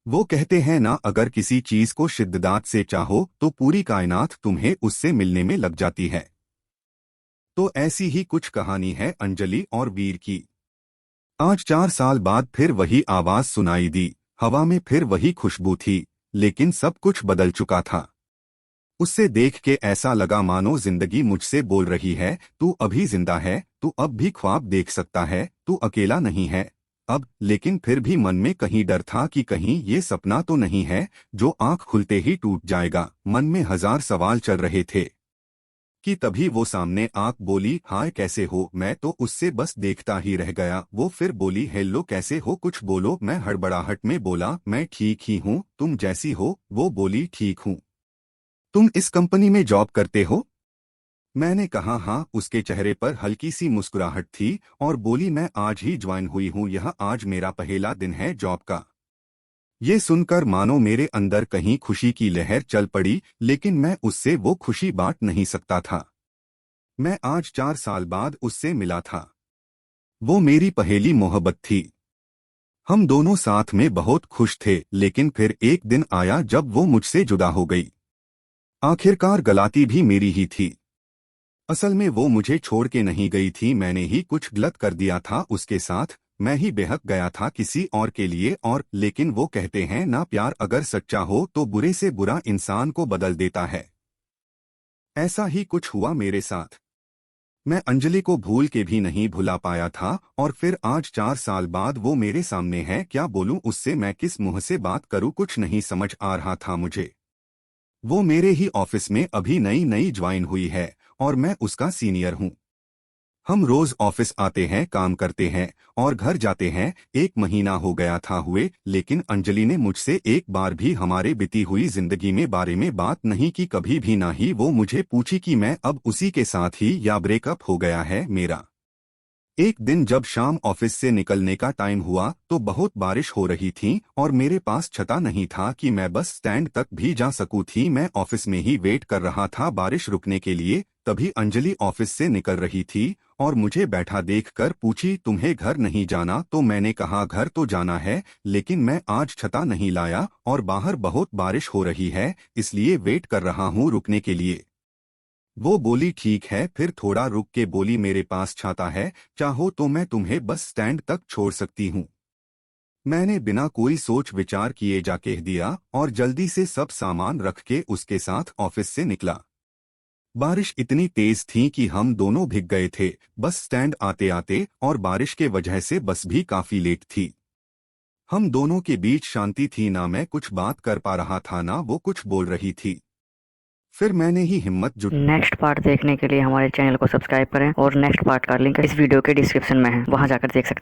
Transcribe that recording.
वो कहते हैं ना, अगर किसी चीज को शिद्दत से चाहो तो पूरी कायनात तुम्हें उससे मिलने में लग जाती है। तो ऐसी ही कुछ कहानी है अंजलि और वीर की। आज 4 साल बाद फिर वही आवाज सुनाई दी। हवा में फिर वही खुशबू थी, लेकिन सब कुछ बदल चुका था। उससे देख के ऐसा लगा मानो जिंदगी मुझसे बोल रही है, तू अभी जिंदा है, तू अब भी ख्वाब देख सकता है, तू अकेला नहीं है। अब लेकिन फिर भी मन में कहीं डर था कि कहीं ये सपना तो नहीं है जो आंख खुलते ही टूट जाएगा। मन में हजार सवाल चल रहे थे कि तभी वो सामने आंख बोली, हाय कैसे हो। मैं तो उससे बस देखता ही रह गया। वो फिर बोली, हेलो कैसे हो, कुछ बोलो। मैं हड़बड़ाहट में बोला, मैं ठीक ही हूँ, तुम जैसी हो। वो बोली, ठीक हूँ। तुम इस कंपनी में जॉब करते हो? मैंने कहा हाँ। उसके चेहरे पर हल्की सी मुस्कुराहट थी और बोली, मैं आज ही ज्वाइन हुई हूँ, यह आज मेरा पहला दिन है जॉब का। ये सुनकर मानो मेरे अंदर कहीं खुशी की लहर चल पड़ी, लेकिन मैं उससे वो खुशी बांट नहीं सकता था। मैं आज 4 साल बाद उससे मिला था। वो मेरी पहेली मोहब्बत थी। हम दोनों साथ में बहुत खुश थे, लेकिन फिर एक दिन आया जब वो मुझसे जुदा हो गई। आखिरकार गलती भी मेरी ही थी। असल में वो मुझे छोड़ के नहीं गई थी, मैंने ही कुछ गलत कर दिया था उसके साथ। मैं ही बहक गया था किसी और के लिए। और लेकिन वो कहते हैं ना, प्यार अगर सच्चा हो तो बुरे से बुरा इंसान को बदल देता है। ऐसा ही कुछ हुआ मेरे साथ। मैं अंजलि को भूल के भी नहीं भुला पाया था, और फिर आज 4 साल बाद वो मेरे सामने है। क्या बोलूं उससे, मैं किस मुंह से बात करूं, कुछ नहीं समझ आ रहा था मुझे। वो मेरे ही ऑफिस में अभी नई नई ज्वाइन हुई है और मैं उसका सीनियर हूं। हम रोज ऑफिस आते हैं, काम करते हैं और घर जाते हैं। 1 महीना हो गया था हुए, लेकिन अंजलि ने मुझसे एक बार भी हमारे बीती हुई जिंदगी में बारे में बात नहीं की, कभी भी ना ही वो मुझे पूछी कि मैं अब उसी के साथ ही या ब्रेकअप हो गया है मेरा। एक दिन जब शाम ऑफिस से निकलने का टाइम हुआ तो बहुत बारिश हो रही थी और मेरे पास छता नहीं था कि मैं बस स्टैंड तक भी जा सकूं थी। मैं ऑफिस में ही वेट कर रहा था बारिश रुकने के लिए। तभी अंजलि ऑफिस से निकल रही थी और मुझे बैठा देखकर पूछी, तुम्हें घर नहीं जाना? तो मैंने कहा घर तो जाना है, लेकिन मैं आज छता नहीं लाया और बाहर बहुत बारिश हो रही है, इसलिए वेट कर रहा हूँ रुकने के लिए। वो बोली, ठीक है। फिर थोड़ा रुक के बोली, मेरे पास छाता है, चाहो तो मैं तुम्हें बस स्टैंड तक छोड़ सकती हूँ। मैंने बिना कोई सोच विचार किए जा कह दिया और जल्दी से सब सामान रख के उसके साथ ऑफिस से निकला। बारिश इतनी तेज थी कि हम दोनों भीग गए थे बस स्टैंड आते आते, और बारिश के वजह से बस भी काफी लेट थी। हम दोनों के बीच शांति थी, ना मैं कुछ बात कर पा रहा था ना वो कुछ बोल रही थी। फिर मैंने ही हिम्मत जुट नेक्स्ट पार्ट देखने के लिए हमारे चैनल को सब्सक्राइब करें और नेक्स्ट पार्ट का लिंक इस वीडियो के डिस्क्रिप्शन में है, वहां जाकर देख सकते हैं।